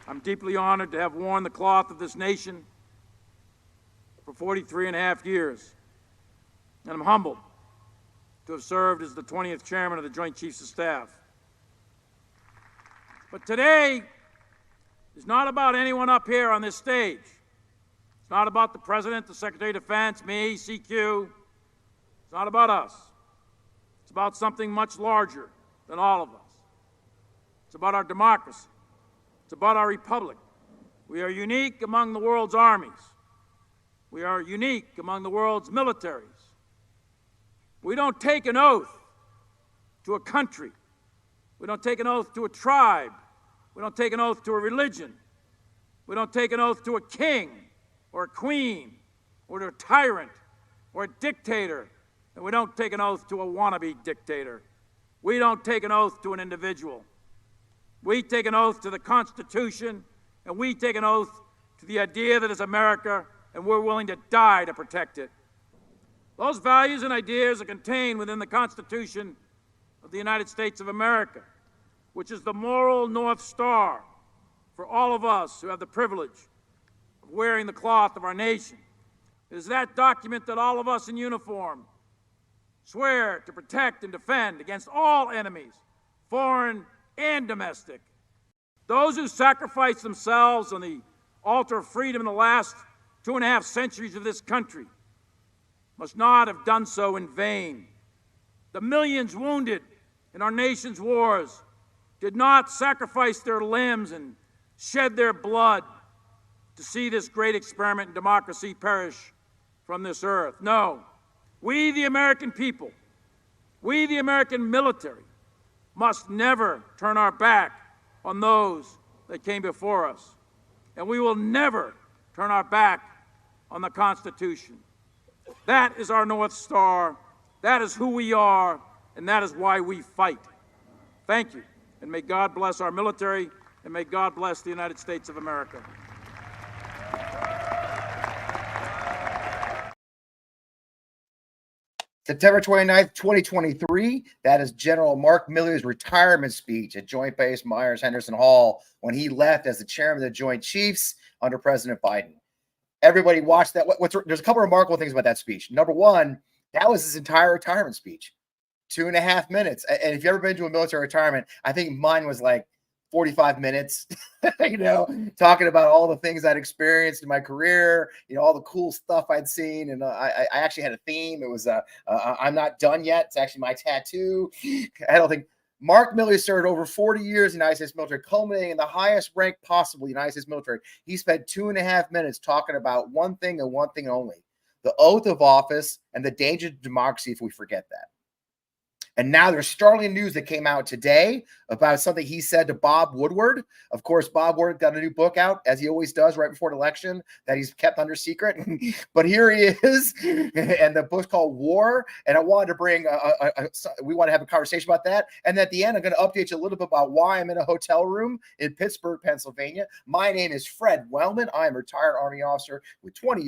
I'm deeply honored to have worn the cloth of this nation for 43 and a half years, and I'm humbled to have served as the 20th Chairman of the Joint Chiefs of Staff. But today is not about anyone up here on this stage. It's not about the President, the Secretary of Defense, me, CQ. It's not about us. It's about something much larger than all of us. It's about our democracy. It's about our republic. We are unique among the world's armies. We are unique among the world's militaries. We don't take an oath to a country. We don't take an oath to a tribe. We don't take an oath to a religion. We don't take an oath to a king or a queen or to a tyrant or a dictator. And we don't take an oath to a wannabe dictator. We don't take an oath to an individual. We take an oath to the Constitution, and we take an oath to the idea that is America, and we're willing to die to protect it. Those values and ideas are contained within the Constitution of the United States of America, which is the moral North Star for all of us who have the privilege of wearing the cloth of our nation. It is that document that all of us in uniform swear to protect and defend against all enemies, foreign and domestic. Those who sacrificed themselves on the altar of freedom in the last 2.5 centuries of this country must not have done so in vain. The millions wounded in our nation's wars did not sacrifice their limbs and shed their blood to see this great experiment in democracy perish from this earth. No, we the American people, we the American military, must never turn our back on those that came before us. And we will never turn our back on the Constitution. That is our North Star, that is who we are, and that is why we fight. Thank you, and may God bless our military, and may God bless the United States of America. September 29th, 2023, that is General Mark Milley's retirement speech at Joint Base Myers-Henderson Hall when he left as the chairman of the Joint Chiefs under President Biden. Everybody watched that. There's a couple of remarkable things about that speech. Number one, that was his entire retirement speech, 2.5 minutes. And if you've ever been to a military retirement, I think mine was like 45 minutes, talking about all the things I'd experienced in my career, all the cool stuff I'd seen. And I actually had a theme. It was, I'm not done yet. It's actually my tattoo. I don't think Mark Milley served over 40 years in the United States military, culminating in the highest rank possible in the United States military. He spent 2.5 minutes talking about one thing and one thing only: the oath of office and the danger to democracy if we forget that. And now there's startling news that came out today about something he said to Bob Woodward. Of course, Bob Woodward got a new book out, as he always does right before the election, that he's kept under secret. But here he is, and the book's called War. And I wanted to bring, we want to have a conversation about that. And at the end, I'm going to update you a little bit about why I'm in a hotel room in Pittsburgh, Pennsylvania. My name is Fred Wellman. I am a retired Army officer with 22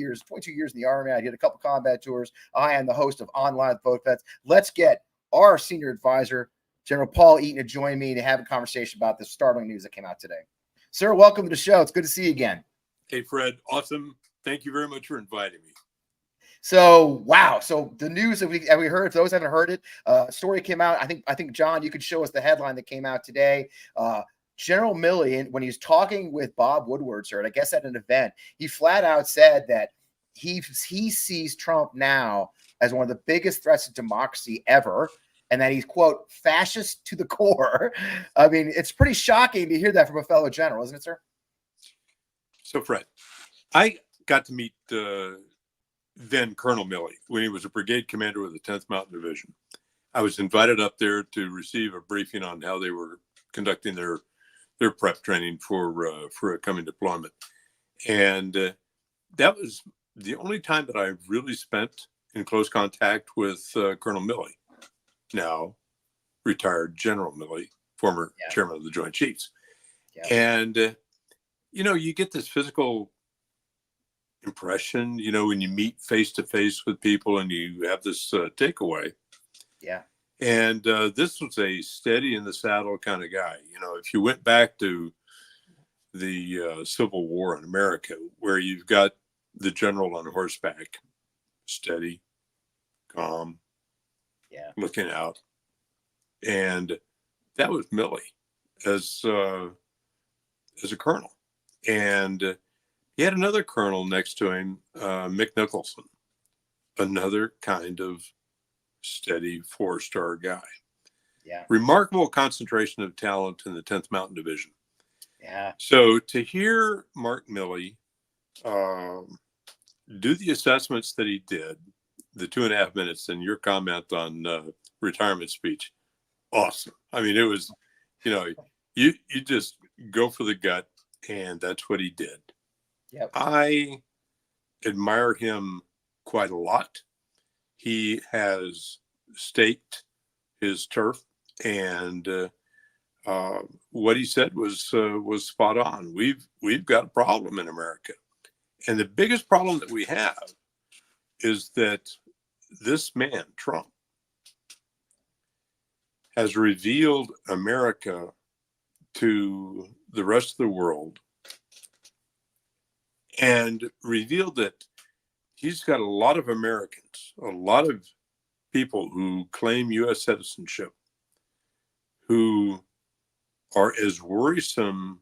years in the Army. I did a couple combat tours. I am the host of Online with VoteVets. Let's get our senior advisor, General Paul Eaton, to join me to have a conversation about the startling news that came out today. Sir, welcome to the show. It's good to see you again. Hey, Fred. Awesome. Thank you very much for inviting me. So, wow. So the news that we heard, if those haven't heard it, story came out. I think, John, you could show us the headline that came out today. General Milley, when he was talking with Bob Woodward, sir, and I guess at an event, he flat out said that he sees Trump now as one of the biggest threats to democracy ever, and that he's, quote, fascist to the core. I mean, it's pretty shocking to hear that from a fellow general, isn't it, sir? So, Fred, I got to meet then Colonel Milley when he was a brigade commander with the 10th Mountain Division. I was invited up there to receive a briefing on how they were conducting their prep training for a coming deployment. And that was the only time that I really spent in close contact with Colonel Milley, now retired General Milley, former chairman of the Joint Chiefs. Yeah. And, you get this physical impression, when you meet face to face with people and you have this takeaway. Yeah. And this was a steady in the saddle kind of guy. If you went back to the Civil War in America, where you've got the general on horseback, steady, calm, looking out. And that was Milley as a colonel. And he had another colonel next to him, Mick Nicholson, another kind of steady 4-star guy. Yeah. Remarkable concentration of talent in the 10th Mountain Division. Yeah. So to hear Mark Milley do the assessments that he did, the 2.5 minutes, and your comment on retirement speech, awesome. I mean, it was, you just go for the gut, and that's what he did. Yep. I admire him quite a lot. He has staked his turf, and what he said was spot on. We've got a problem in America, and the biggest problem that we have is that this man, Trump, has revealed America to the rest of the world and revealed that he's got a lot of Americans, a lot of people who claim U.S. citizenship, who are as worrisome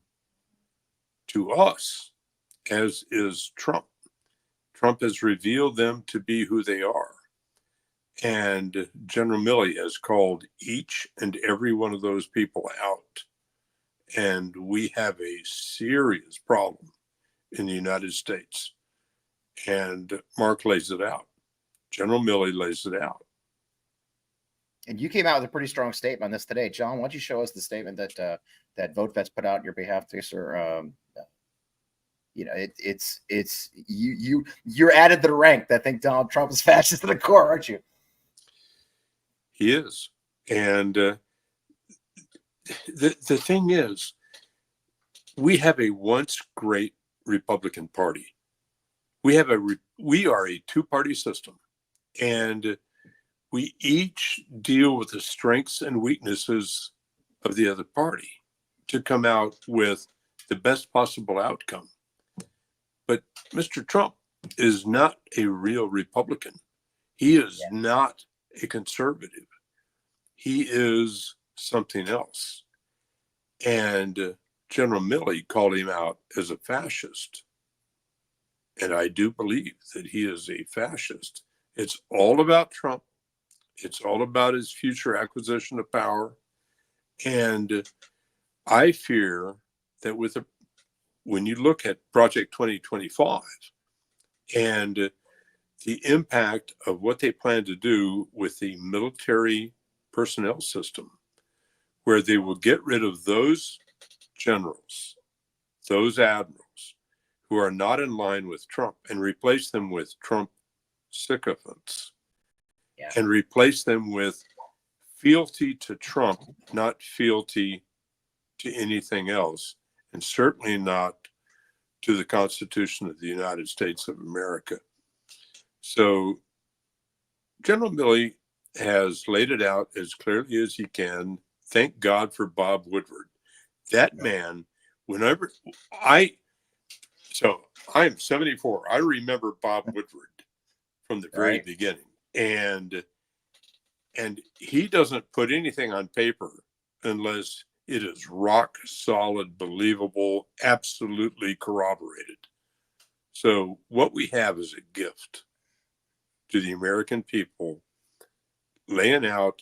to us as is Trump. Trump has revealed them to be who they are. And General Milley has called each and every one of those people out. And we have a serious problem in the United States. And Mark lays it out. General Milley lays it out. And you came out with a pretty strong statement on this today. John, why don't you show us the statement that that VoteVets put out on your behalf, sir? You're added to the rank that think Donald Trump is fascist to the core, aren't you? He is. And the thing is, we have a once great Republican Party. We are a two-party system, and we each deal with the strengths and weaknesses of the other party to come out with the best possible outcome. But Mr. Trump is not a real Republican. He is not a conservative. He is something else. And General Milley called him out as a fascist. And I do believe that he is a fascist. It's all about Trump. It's all about his future acquisition of power. And I fear that when you look at Project 2025 and the impact of what they plan to do with the military personnel system, where they will get rid of those generals, those admirals who are not in line with Trump, and replace them with Trump sycophants, and replace them with fealty to Trump, not fealty to anything else, and certainly not to the Constitution of the United States of America. So General Milley has laid it out as clearly as he can. Thank God for Bob Woodward. That man, I'm 74. I remember Bob Woodward from the very beginning. And he doesn't put anything on paper unless it is rock solid, believable, absolutely corroborated. So what we have is a gift to the American people, laying out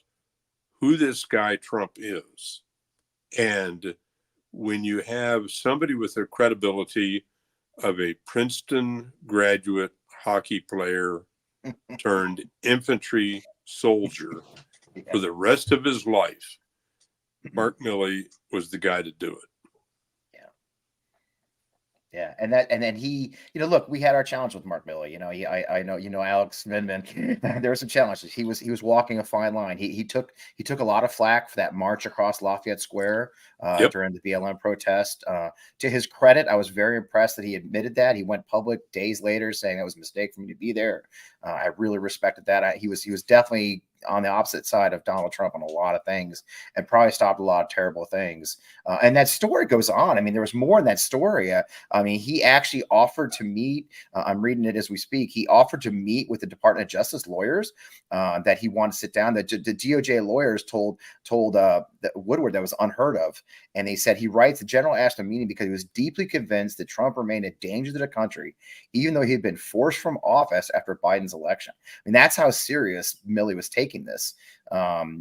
who this guy Trump is. And when you have somebody with the credibility of a Princeton graduate hockey player turned infantry soldier for the rest of his life, Mark Milley was the guy to do it. Yeah, and then he, look, we had our challenge with Mark Milley. I know, Alex Minman. There were some challenges. He was walking a fine line. He took a lot of flack for that march across Lafayette Square during the BLM protest. To his credit, I was very impressed that he admitted that. He went public days later saying that was a mistake for me to be there. I really respected that. He was definitely on the opposite side of Donald Trump on a lot of things, and probably stopped a lot of terrible things. And that story goes on. I mean, there was more in that story. I mean, he actually offered to meet. I'm reading it as we speak. He offered to meet with the Department of Justice lawyers that he wanted to sit down. The DOJ lawyers told Woodward that was unheard of. And they said, he writes, the general asked a meeting because he was deeply convinced that Trump remained a danger to the country, even though he had been forced from office after Biden's election. I mean, that's how serious Milley was taking this.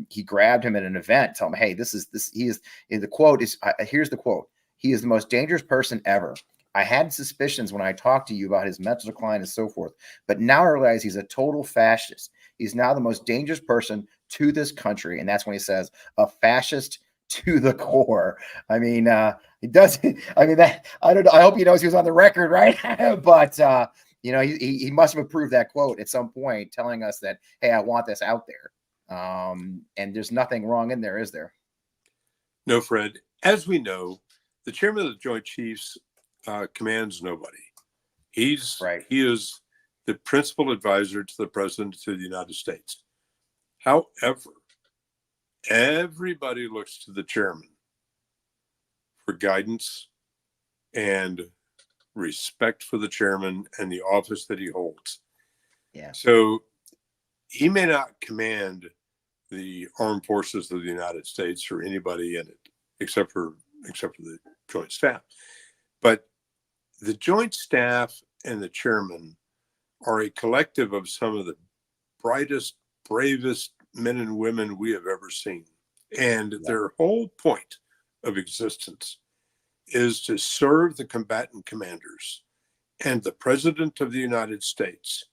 He grabbed him at an event, told him, hey, the quote is, here's the quote. He is the most dangerous person ever. I had suspicions when I talked to you about his mental decline and so forth, but now I realize he's a total fascist. He's now the most dangerous person to this country. And that's when he says a fascist to the core. I mean, he doesn't, I mean, that, I don't know. I hope he knows he was on the record, right? But, you know, he must have approved that quote at some point, telling us that, hey, I want this out there. And there's nothing wrong in there, is there? No, Fred. As we know, the chairman of the Joint Chiefs commands nobody. He is the principal advisor to the president of the United States. However, everybody looks to the chairman for guidance and respect for the chairman and the office that he holds. Yeah. So he may not command the armed forces of the United States or anybody in it, except for the joint staff. But the joint staff and the chairman are a collective of some of the brightest, bravest men and women we have ever seen. And their whole point of existence is to serve the combatant commanders and the president of the United States.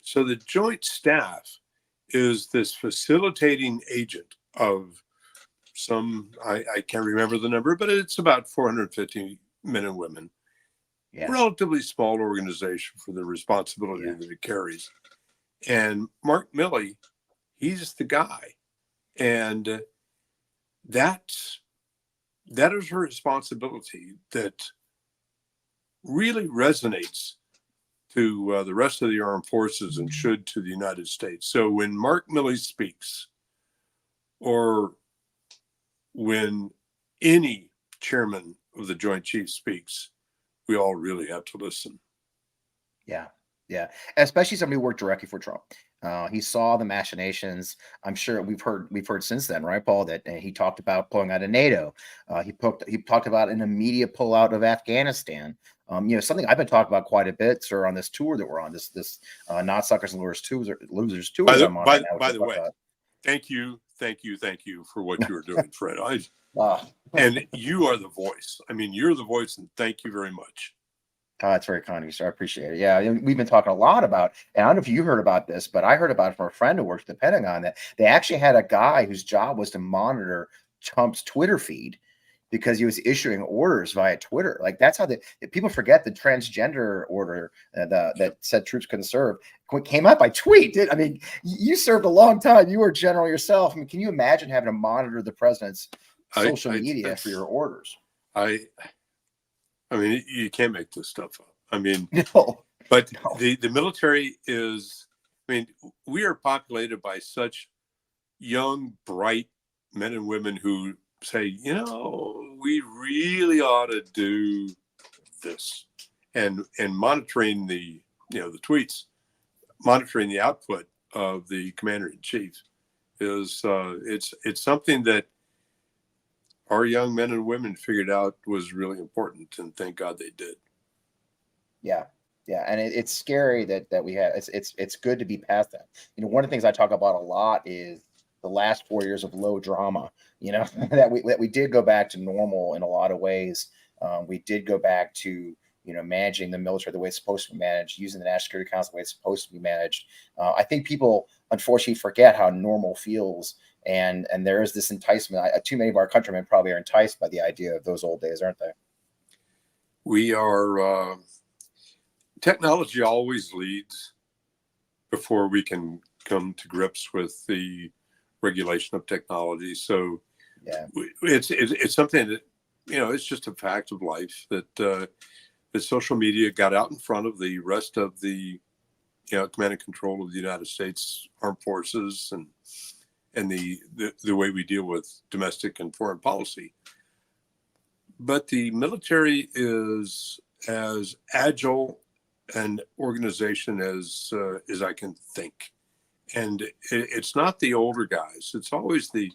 So the joint staff is this facilitating agent of some, I can't remember the number, but it's about 450 men and women. Yeah. Relatively small organization for the responsibility that it carries. And Mark Milley, he's the guy. And that is a responsibility that really resonates to the rest of the armed forces and should to the United States. So when Mark Milley speaks, or when any chairman of the Joint Chiefs speaks, we all really have to listen. Yeah. Yeah. Especially somebody who worked directly for Trump. He saw the machinations. I'm sure we've heard since then, right, Paul, that he talked about pulling out of NATO. He talked about an immediate pullout of Afghanistan. You know, something I've been talking about quite a bit, sir, on this tour that we're on, this Not Suckers and Losers tour. By the way, thank you for what you are doing, Fred. And you are the voice. I mean, you're the voice, and thank you very much. Oh, that's very kind of you, sir. I appreciate it. Yeah, we've been talking a lot about, and I don't know if you heard about this, but I heard about it from a friend who works at the Pentagon, that they actually had a guy whose job was to monitor Trump's Twitter feed because he was issuing orders via Twitter. Like, that's how people forget the transgender order that said troops couldn't serve came out by tweet. I mean, you served a long time. You were a general yourself. I mean, can you imagine having to monitor the president's social media for your orders? I mean, you can't make this stuff up. I mean, no. The military is, I mean, we are populated by such young, bright men and women who say, you know, we really ought to do this. And monitoring the tweets, monitoring the output of the commander in chief is, it's something that our young men and women figured out was really important, and thank God they did. Yeah. Yeah. And it's scary that we have, it's good to be past that. You know, one of the things I talk about a lot is the last 4 years of low drama, you know, that we did go back to normal in a lot of ways. We did go back to, you know, managing the military the way it's supposed to be managed, using the National Security Council the way it's supposed to be managed. I think people unfortunately forget how normal feels. And there is this enticement. Too many of our countrymen probably are enticed by the idea of those old days, aren't they? We are, technology always leads before we can come to grips with the regulation of technology. So yeah, it's something that, you know, it's just a fact of life that the social media got out in front of the rest of the command and control of the United States Armed Forces and the way we deal with domestic and foreign policy. But the military is as agile an organization as I can think. And it's not the older guys. It's always the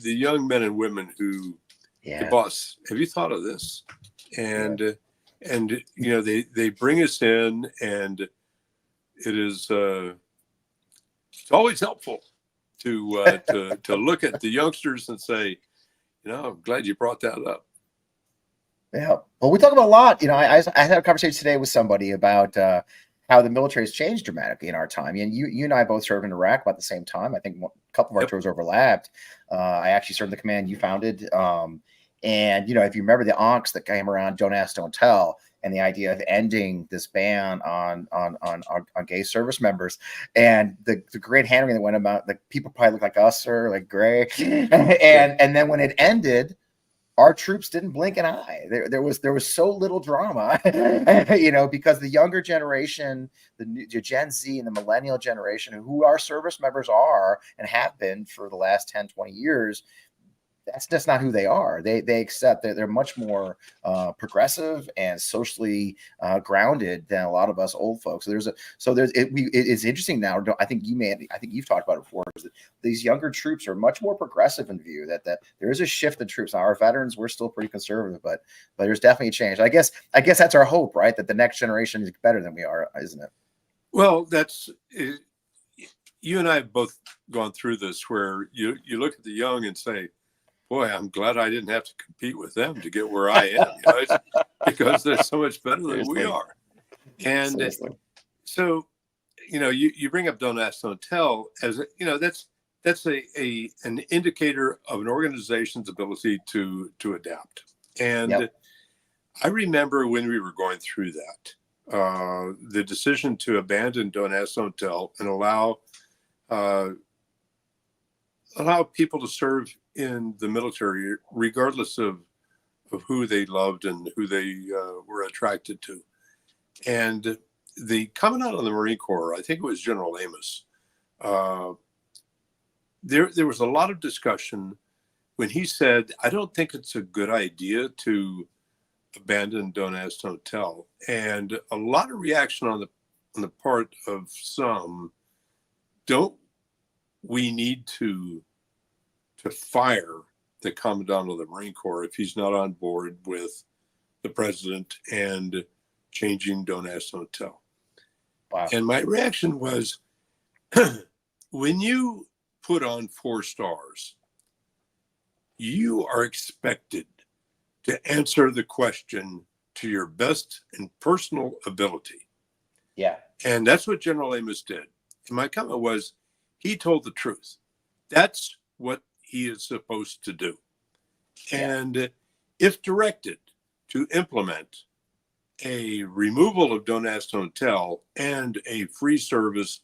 young men and women who, hey, boss, have you thought of this? And they bring us in, and it is it's always helpful to look at the youngsters and say, I'm glad you brought that up. Yeah. Well, we talk about a lot. I had a conversation today with somebody about how the military has changed dramatically in our time. And you and I both served in Iraq about the same time. I think a couple of our tours overlapped. I actually served in the command you founded. And if you remember the onks that came around, Don't Ask, Don't Tell, and the idea of ending this ban on gay service members, and the great handling that went about, like people probably look like us or like gray, and then when it ended, our troops didn't blink an eye. There was so little drama, because the younger generation, the Gen Z and the millennial generation, who our service members are and have been for the last 10, 20 years, that's just not who they are. They accept that they're much more progressive and socially grounded than a lot of us old folks. It's interesting now. I think you've talked about it before. Is that these younger troops are much more progressive in view. That there is a shift in troops. Now, our veterans, we're still pretty conservative, but there's definitely a change. I guess that's our hope, right? That the next generation is better than we are, isn't it? Well, that's you and I have both gone through this, where you look at the young and say, boy, I'm glad I didn't have to compete with them to get where I am, because they're so much better than we are. And so, you bring up Don't Ask, Don't Tell as that's an indicator of an organization's ability to adapt. And I remember when we were going through that, the decision to abandon Don't Ask, Don't Tell and allow people to serve in the military, regardless of who they loved and who they were attracted to. And the commandant of the Marine Corps, I think it was General Amos, there was a lot of discussion when he said, I don't think it's a good idea to abandon Don't Ask, Don't Tell. And a lot of reaction on the part of some, don't we need to fire the commandant of the Marine Corps if he's not on board with the president and changing Don't Ask, Don't Tell? Wow. And my reaction was, when you put on 4 stars, you are expected to answer the question to your best and personal ability. Yeah. And that's what General Amos did. And my comment was, he told the truth. That's what he is supposed to do. And if directed to implement a removal of Don't Ask, Don't Tell and a free service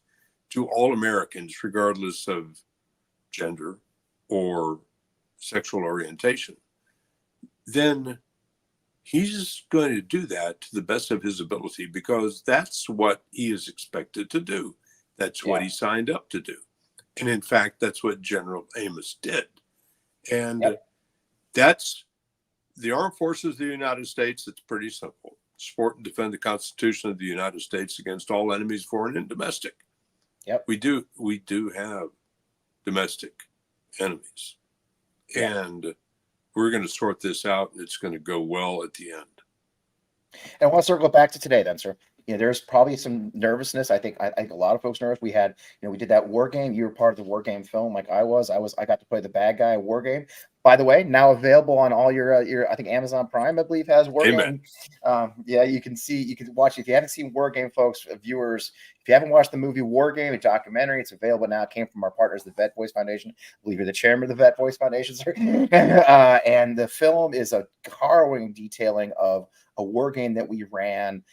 to all Americans, regardless of gender or sexual orientation, then he's going to do that to the best of his ability, because that's what he is expected to do. That's what he signed up to do. And in fact, that's what General Amos did. And that's the Armed Forces of the United States. It's pretty simple. Support and defend the Constitution of the United States against all enemies, foreign and domestic. Yep. We do have domestic enemies. And we're going to sort this out, and it's going to go well at the end. And I want to circle back to today then, sir. There's probably some nervousness. I think a lot of folks nervous. We had, we did that war game. You were part of the war game film, like I was. I got to play the bad guy war game. By the way, now available on all your I think Amazon Prime, I believe, has war game. You can watch it. If you haven't seen War Game, folks, viewers, if you haven't watched the movie War Game, a documentary, it's available now. It came from our partners, the Vet Voice Foundation. I believe you're the chairman of the Vet Voice Foundation, sir. And the film is a harrowing detailing of a war game that we ran,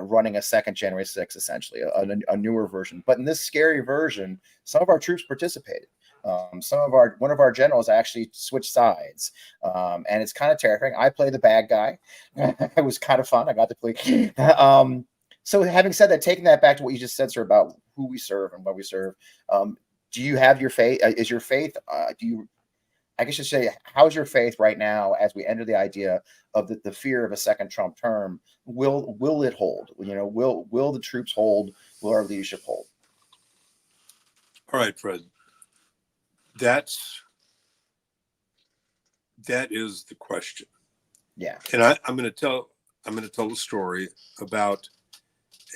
running a second January 6th, essentially, a newer version. But in this scary version, some of our troops participated. One of our generals actually switched sides, and it's kind of terrifying. I play the bad guy. It was kind of fun. I got to play. So having said that, taking that back to what you just said, sir, about who we serve and what we serve, do you have your faith? Is your faith, I guess you say, how's your faith right now as we enter the idea of the fear of a second Trump term? Will it hold? Will the troops hold? Will our leadership hold? All right, Fred. That is the question. Yeah. And I'm going to tell a story about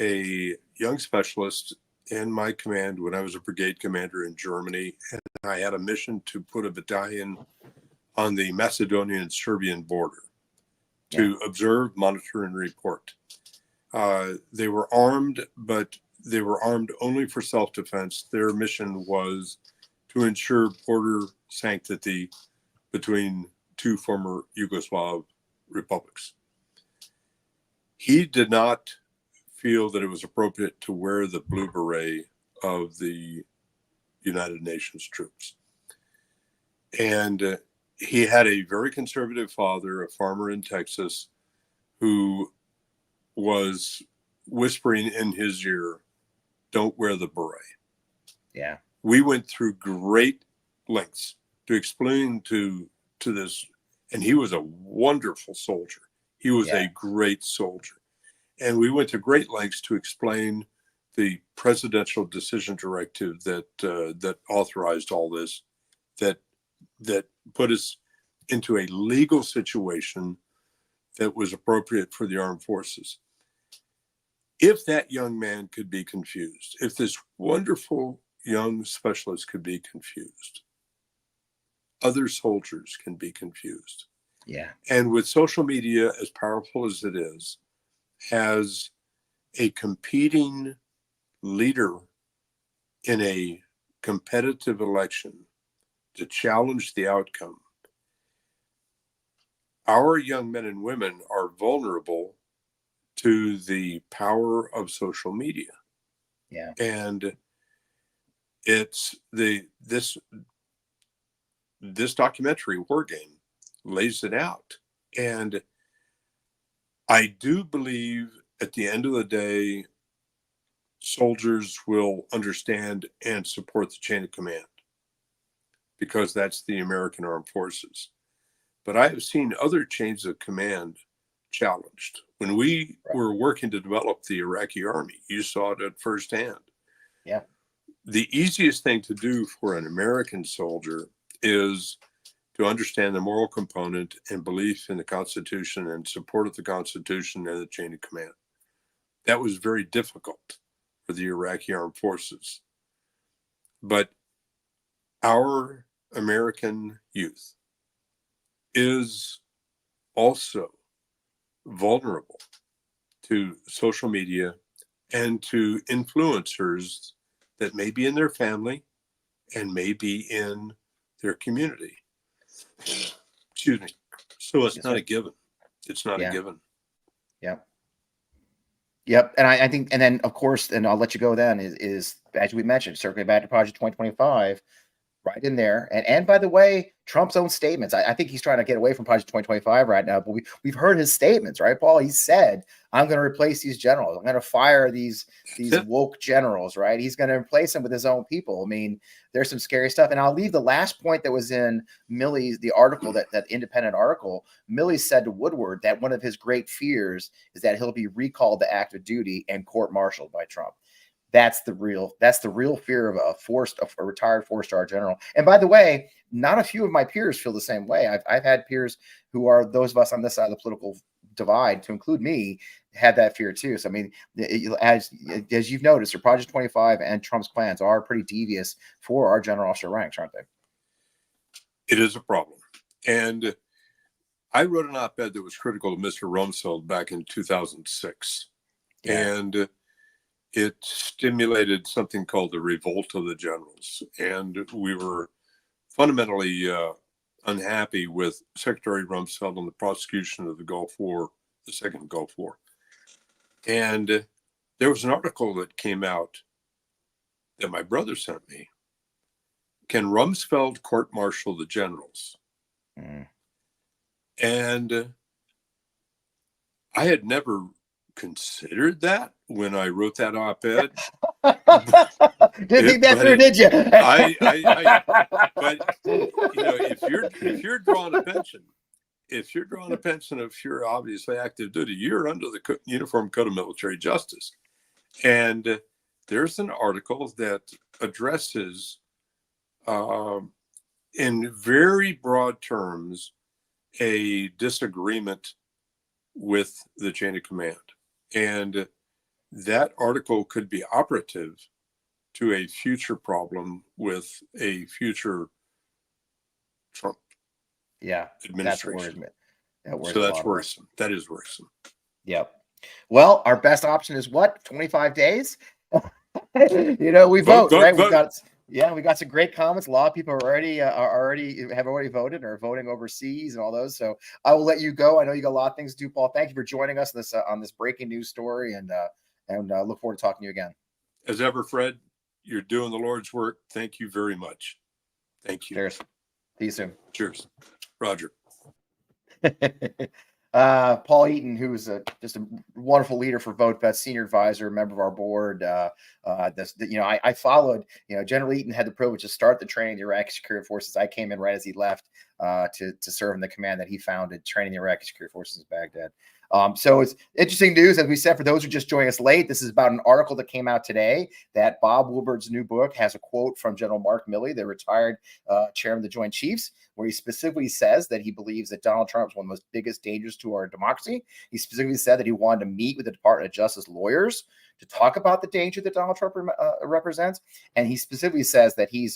a young specialist in my command when I was a brigade commander in Germany, and I had a mission to put a battalion on the Macedonian and Serbian border to observe, monitor, and report. They were armed, but they were armed only for self-defense. Their mission was to ensure border sanctity between two former Yugoslav republics. He did not feel that it was appropriate to wear the blue beret of the United Nations troops. And he had a very conservative father, a farmer in Texas, who was whispering in his ear, "Don't wear the beret." Yeah. We went through great lengths to explain to this, and he was a wonderful soldier. He was a great soldier. And we went to great lengths to explain the presidential decision directive that authorized all this, that put us into a legal situation that was appropriate for the armed forces. If that young man could be confused, if this wonderful young specialist could be confused, other soldiers can be confused. Yeah. And with social media, as powerful as it is, has a competing leader in a competitive election to challenge the outcome, our young men and women are vulnerable to the power of social media. Yeah. And it's this documentary, War Game, lays it out. And I do believe at the end of the day, soldiers will understand and support the chain of command, because that's the American Armed Forces. But I have seen other chains of command challenged. When we were working to develop the Iraqi army, you saw it at firsthand. Yeah. The easiest thing to do for an American soldier is to understand the moral component and belief in the Constitution and support of the Constitution and the chain of command. That was very difficult for the Iraqi armed forces. But our American youth is also vulnerable to social media and to influencers that may be in their family and may be in their community. Excuse me. So it's not a given. It's not a given. Yep. Yep. And I think, and then of course, and I'll let you go then, is as we mentioned, circling back to Project 2025, right in there. And by the way, Trump's own statements. I think he's trying to get away from Project 2025 right now, but we've heard his statements, right, Paul? He said, "I'm going to replace these generals. I'm going to fire these woke generals," right? He's going to replace them with his own people. I mean, there's some scary stuff. And I'll leave the last point that was in Milley's, the article, that independent article. Milley said to Woodward that one of his great fears is that he'll be recalled to active duty and court-martialed by Trump. That's the real fear of a retired 4-star general. And by the way, not a few of my peers feel the same way. I've had peers who are those of us on this side of the political divide, to include me, had that fear too. So I mean, as you've noticed, Project 25 and Trump's plans are pretty devious for our general officer ranks, aren't they? It is a problem. And I wrote an op-ed that was critical of Mr. Rumsfeld back in 2006. Yeah. And it stimulated something called the revolt of the generals. And we were fundamentally unhappy with Secretary Rumsfeld on the prosecution of the Gulf War, the second Gulf War. And there was an article that came out that my brother sent me. Can Rumsfeld court-martial the generals? Mm. And I had never considered that. when I wrote that op-ed. Didn't think that through, did you? But if you're drawing a pension, if you're obviously active duty, you're under the Uniform Code of Military Justice. And there's an article that addresses, in very broad terms, a disagreement with the chain of command. And that article could be operative to a future problem with a future Trump administration. So that's worrisome. That is worrisome. Yep. Well, our best option is what? 25 days? We vote, right? Vote. We got some great comments. A lot of people have already voted or are voting overseas and all those. So I will let you go. I know you got a lot of things to do, Paul. Thank you for joining us on this breaking news story, and look forward to talking to you again. As ever, Fred, you're doing the Lord's work. Thank you very much. Thank you. Cheers. See you soon. Cheers. Roger. Paul Eaton, who's just a wonderful leader for VoteVets, senior advisor, member of our board. I followed, General Eaton had the privilege to start the training of the Iraqi security forces. I came in right as he left to serve in the command that he founded, training the Iraqi security forces in Baghdad. So it's interesting news, as we said, for those who just joined us late. This is about an article that came out today that Bob Woodward's new book has a quote from General Mark Milley, the retired chairman of the Joint Chiefs, where he specifically says that he believes that Donald Trump is one of the most biggest dangers to our democracy. He specifically said that he wanted to meet with the Department of Justice lawyers to talk about the danger that Donald Trump represents. And he specifically says that he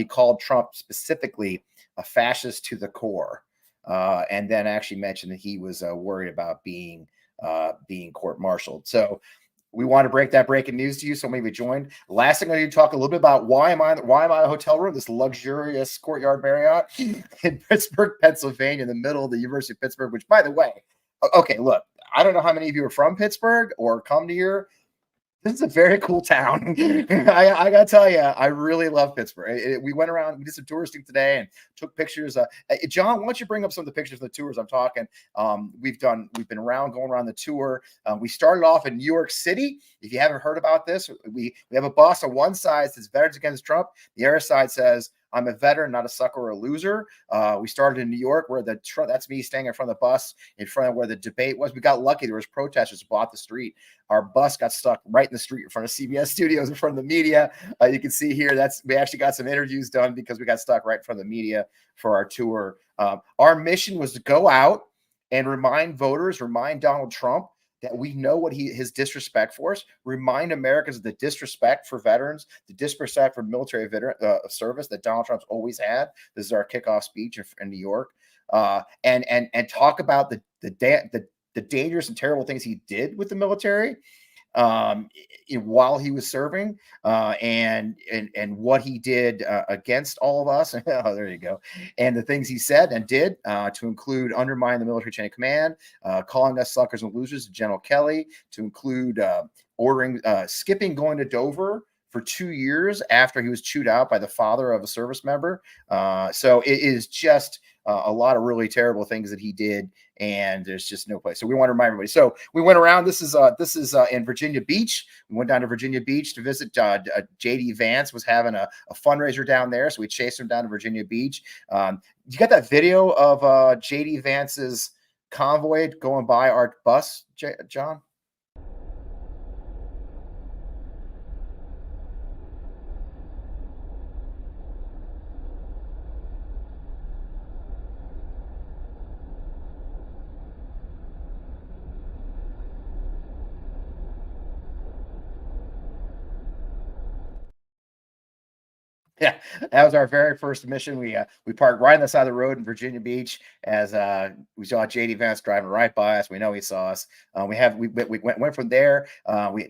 called Trump specifically a fascist to the core. And then actually mentioned that he was worried about being court-martialed. So we want to break that breaking news to you. So maybe join. Last thing I need to talk a little bit about why am I in a hotel room, this luxurious Courtyard Marriott in Pittsburgh, Pennsylvania, in the middle of the University of Pittsburgh. Which, by the way, okay, look, I don't know how many of you are from Pittsburgh or come to here. This is a very cool town. I got to tell you, I really love Pittsburgh. We went around, we did some touristing today and took pictures. John, why don't you bring up some of the pictures of the tours I'm talking? We've been going around the tour. We started off in New York City. If you haven't heard about this, we have a bus on one side that says Veterans Against Trump. The other side says, I'm a veteran, not a sucker or a loser. We started in New York, where that's me staying in front of the bus, in front of where the debate was. We got lucky. There was protesters who blocked the street. Our bus got stuck right in the street in front of CBS Studios, in front of the media. You can see here, we actually got some interviews done because we got stuck right in front of the media for our tour. Our mission was to go out and remind Donald Trump that we know what his disrespect for us, remind Americans of the disrespect for veterans, the disrespect for military service that Donald Trump's always had. This is our kickoff speech in New York, and talk about the dangerous and terrible things he did with the military while he was serving, and what he did against all of us. Oh, there you go. And the things he said and did, to include undermining the military chain of command, calling us suckers and losers to General Kelly, to include skipping going to Dover for 2 years after he was chewed out by the father of a service member. So it is just a lot of really terrible things that he did, and there's just no place. So we want to remind everybody. So we went around. This is in Virginia Beach. We went down to Virginia Beach to visit. JD Vance was having a fundraiser down there, so we chased him down to Virginia Beach. You got that video of JD Vance's convoy going by our bus, John? Yeah, that was our very first mission. We parked right on the side of the road in Virginia Beach as we saw JD Vance driving right by us. We know he saw us. We went from there.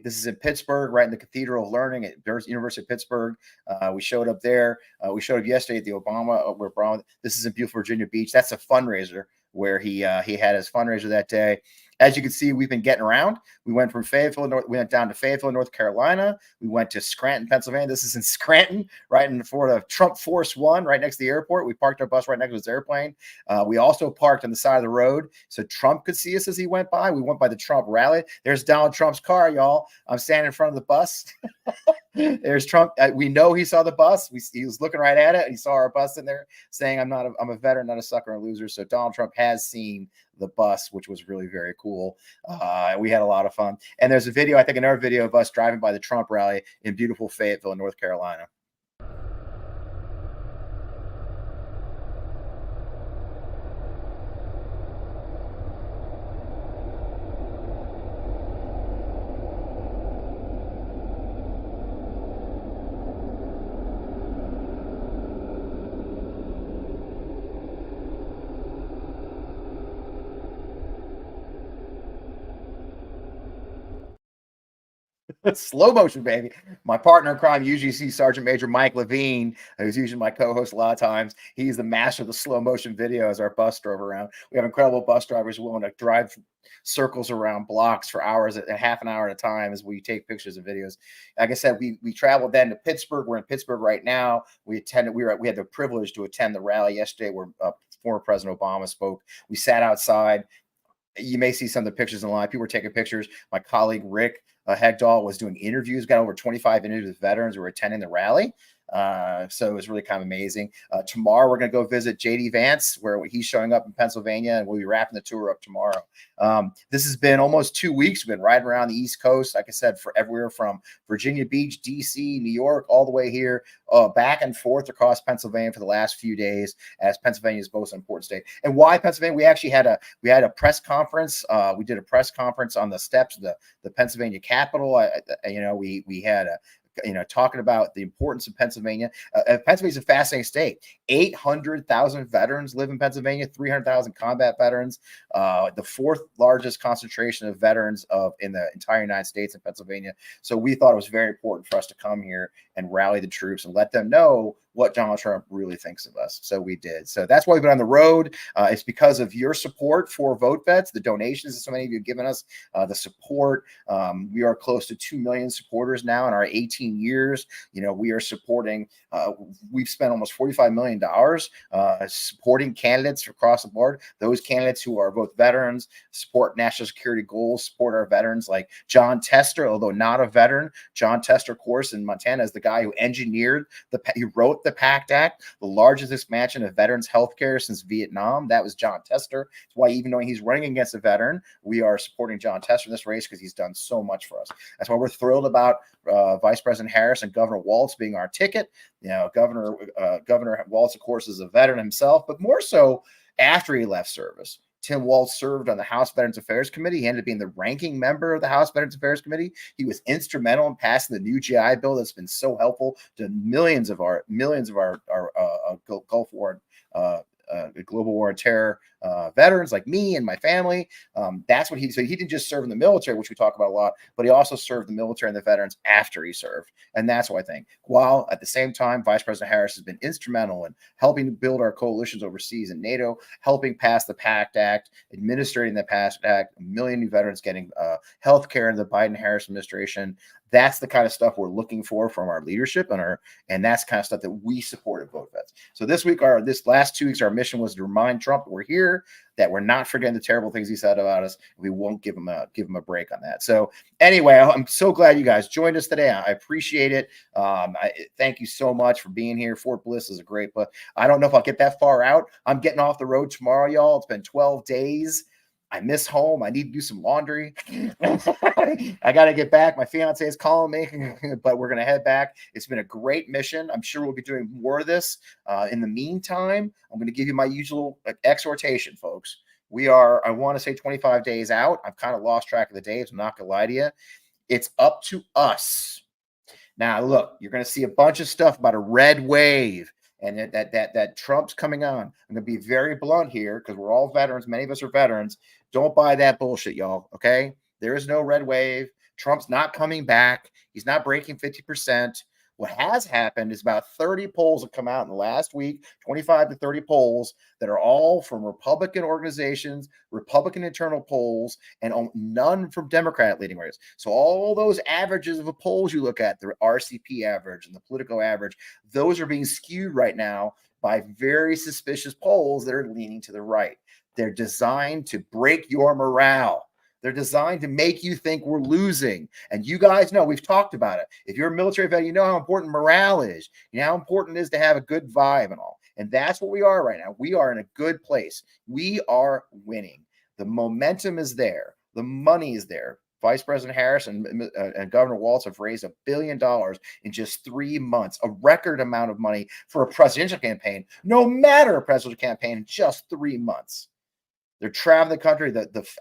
This is in Pittsburgh, right in the Cathedral of Learning at University of Pittsburgh. We showed up there. We showed up yesterday at the Obama. This is in beautiful Virginia Beach. That's a fundraiser where he had his fundraiser that day. As you can see, we've been getting around. We went from Fayetteville, we went down to Fayetteville, North Carolina. We went to Scranton, Pennsylvania. This is in Scranton, right in for the Trump Force One, right next to the airport. We parked our bus right next to his airplane. We also parked on the side of the road so Trump could see us as he went by. We went by the Trump rally. There's Donald Trump's car, y'all. I'm standing in front of the bus. There's Trump. We know he saw the bus. He was looking right at it. He saw our bus in there saying, I'm a veteran, not a sucker and a loser. So Donald Trump has seen the bus, which was really very cool. We had a lot of fun. And there's a video, I think another video of us driving by the Trump rally in beautiful Fayetteville, North Carolina. Slow motion, baby. My partner in crime, UGC Sergeant Major Mike Levine, who's usually my co-host a lot of times. He's the master of the slow motion video as our bus drove around. We have incredible bus drivers willing to drive circles around blocks for hours, at half an hour at a time as we take pictures and videos. Like I said, we traveled then to Pittsburgh. We're in Pittsburgh right now. We had the privilege to attend the rally yesterday where former President Obama spoke. We sat outside. You may see some of the pictures online. People were taking pictures. My colleague Rick Hegdahl was doing interviews, got over 25 interviews with veterans who were attending the rally. So it was really kind of amazing. Tomorrow, we're going to go visit JD Vance, where he's showing up in Pennsylvania, and we'll be wrapping the tour up tomorrow. This has been almost 2 weeks. We've been riding around the East Coast, like I said, for everywhere from Virginia Beach, D.C., New York, all the way here, back and forth across Pennsylvania for the last few days, as Pennsylvania is most important state. And why Pennsylvania? We actually had a press conference. We did a press conference on the steps of the Pennsylvania Capitol. We had talking about the importance of Pennsylvania. Pennsylvania is a fascinating state. 800,000 veterans live in Pennsylvania, 300,000 combat veterans, the fourth largest concentration of veterans in the entire United States in Pennsylvania. So we thought it was very important for us to come here and rally the troops and let them know what Donald Trump really thinks of us. So we did. So that's why we've been on the road. It's because of your support for VoteVets, the donations that so many of you have given us, the support. We are close to 2 million supporters now in our 18 years. We are supporting, we've spent almost $45 million supporting candidates across the board. Those candidates who are both veterans, support national security goals, support our veterans, like John Tester, although not a veteran. John Tester, of course, in Montana is the guy who engineered he wrote the PACT Act, the largest expansion of veterans health care since Vietnam. That was John Tester. That's why, even though he's running against a veteran, we are supporting John Tester in this race because he's done so much for us. That's why we're thrilled about Vice President Harris and Governor Walz being our ticket. Governor Walz, of course, is a veteran himself, but more so after he left service. Tim Walz served on the House Veterans Affairs Committee. He ended up being the ranking member of the House Veterans Affairs Committee. He was instrumental in passing the new GI Bill that's been so helpful to millions of our Gulf War, global war on terror veterans like me and my family. That's what he didn't just serve in the military, which we talk about a lot, but he also served the military and the veterans after he served. And that's what I think. While at the same time, Vice President Harris has been instrumental in helping to build our coalitions overseas in NATO, helping pass the PACT Act, administering the PACT Act, 1 million new veterans getting health care in the Biden-Harris administration. That's the kind of stuff we're looking for from our leadership, and that's the kind of stuff that we support at VoteVets. So this last 2 weeks, our mission was to remind Trump that we're here, that we're not forgetting the terrible things he said about us. We won't give him a break on that. So anyway, I'm so glad you guys joined us today. I appreciate it. Thank you so much for being here. Fort Bliss is a great place. I don't know if I'll get that far out. I'm getting off the road tomorrow, y'all. It's been 12 days. I miss home. I need to do some laundry. I got to get back. My fiance is calling me, but we're going to head back. It's been a great mission. I'm sure we'll be doing more of this. In the meantime, I'm going to give you my usual exhortation, folks. We are, I want to say 25 days out. I've kind of lost track of the days. I'm not going to lie to you. It's up to us. Now, look, you're going to see a bunch of stuff about a red wave. And that Trump's coming on. I'm going to be very blunt here because we're all veterans. Many of us are veterans. Don't buy that bullshit, y'all. Okay? There is no red wave. Trump's not coming back. He's not breaking 50%. What has happened is about 30 polls have come out in the last week, 25 to 30 polls that are all from Republican organizations, Republican internal polls, and none from Democrat leading races. So all those averages of the polls you look at, the RCP average and the Politico average, those are being skewed right now by very suspicious polls that are leaning to the right. They're designed to break your morale. They're designed to make you think we're losing. And you guys know, we've talked about it. If you're a military vet, you know how important morale is. You know how important it is to have a good vibe and all. And that's what we are right now. We are in a good place. We are winning. The momentum is there. The money is there. Vice President Harris and Governor Walz have raised $1 billion in just 3 months, a record amount of money for a presidential campaign, no matter a presidential campaign, in just 3 months. They're traveling the country.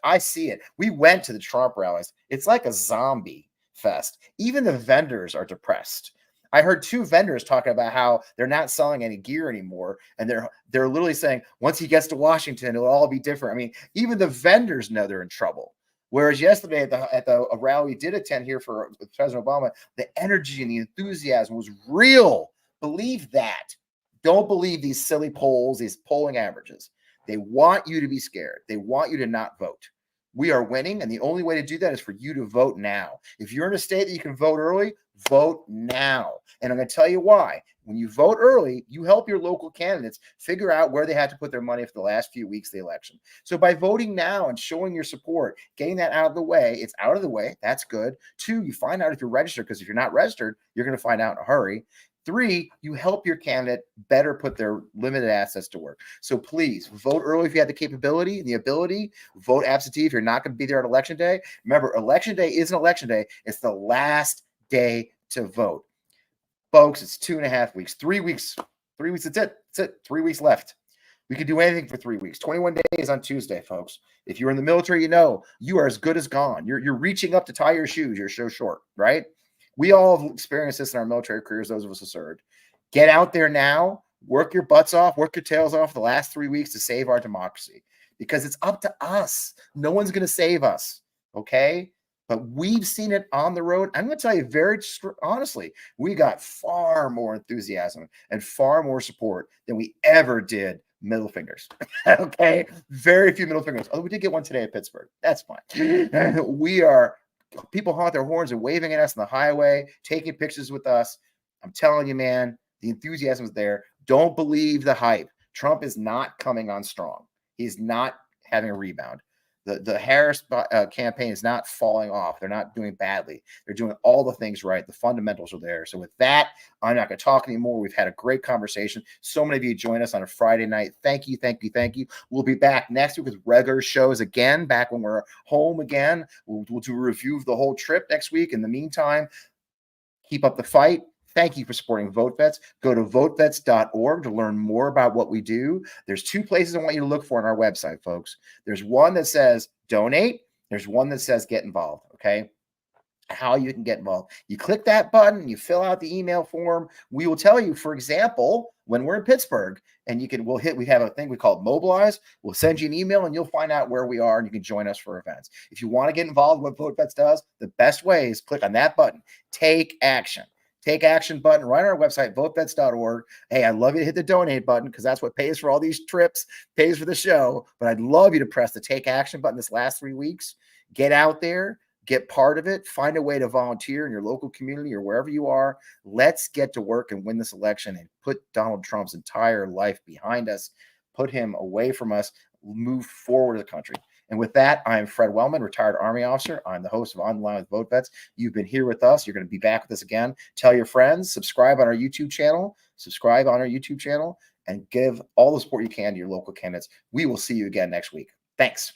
I see it. We went to the Trump rallies. It's like a zombie fest. Even the vendors are depressed. I heard 2 vendors talking about how they're not selling any gear anymore, and they're literally saying once he gets to Washington, it'll all be different. I mean, even the vendors know they're in trouble. Whereas yesterday at the rally we did attend here for President Obama, the energy and the enthusiasm was real. Believe that. Don't believe these silly polls, these polling averages. They want you to be scared. They want you to not vote. We are winning, and the only way to do that is for you to vote now. If you're in a state that you can vote early, vote now. And I'm going to tell you why. When you vote early, you help your local candidates figure out where they had to put their money for the last few weeks of the election. So by voting now and showing your support, getting that out of the way, it's out of the way. That's good. 2, you find out if you're registered, because if you're not registered, you're going to find out in a hurry. 3, you help your candidate better put their limited assets to work. So please vote early if you have the capability and the ability. Vote absentee if you're not going to be there on election day. Remember, election day isn't election day. It's the last day to vote. Folks, it's 2.5 weeks, 3 weeks. 3 weeks, that's it. That's it. 3 weeks left. We can do anything for 3 weeks. 21 days on Tuesday, folks. If you're in the military, you know you are as good as gone. You're reaching up to tie your shoes. You're so short, right? We all have experienced this in our military careers, those of us who served. Get out there now, work your butts off, work your tails off the last 3 weeks to save our democracy, because it's up to us. No one's going to save us, okay? But we've seen it on the road. I'm going to tell you very honestly, we got far more enthusiasm and far more support than we ever did middle fingers, okay? Very few middle fingers. Oh, we did get one today at Pittsburgh. That's fine. People honk their horns and waving at us on the highway, taking pictures with us. I'm telling you, man, the enthusiasm is there. Don't believe the hype. Trump is not coming on strong. He's not having a rebound. The Harris campaign is not falling off. They're not doing badly. They're doing all the things right. The fundamentals are there. So with that, I'm not going to talk anymore. We've had a great conversation. So many of you join us on a Friday night. Thank you, thank you, thank you. We'll be back next week with regular shows again, back when we're home again. We'll do a review of the whole trip next week. In the meantime, keep up the fight. Thank you for supporting VoteVets. Go to VoteVets.org to learn more about what we do. There's 2 places I want you to look for on our website, folks. There's one that says donate. There's one that says get involved, okay? How you can get involved. You click that button, you fill out the email form. We will tell you, for example, when we're in Pittsburgh, and we have a thing we call Mobilize. We'll send you an email and you'll find out where we are and you can join us for events. If you want to get involved with what VoteVets does, the best way is click on that button. Take action. Take action button right on our website, votevets.org. Hey, I'd love you to hit the donate button because that's what pays for all these trips, pays for the show. But I'd love you to press the take action button this last 3 weeks. Get out there, get part of it, find a way to volunteer in your local community or wherever you are. Let's get to work and win this election and put Donald Trump's entire life behind us, put him away from us, move forward as a country. And with that, I'm Fred Wellman, retired Army officer. I'm the host of Online with VoteVets. You've been here with us. You're going to be back with us again. Tell your friends, subscribe on our YouTube channel, and give all the support you can to your local candidates. We will see you again next week. Thanks.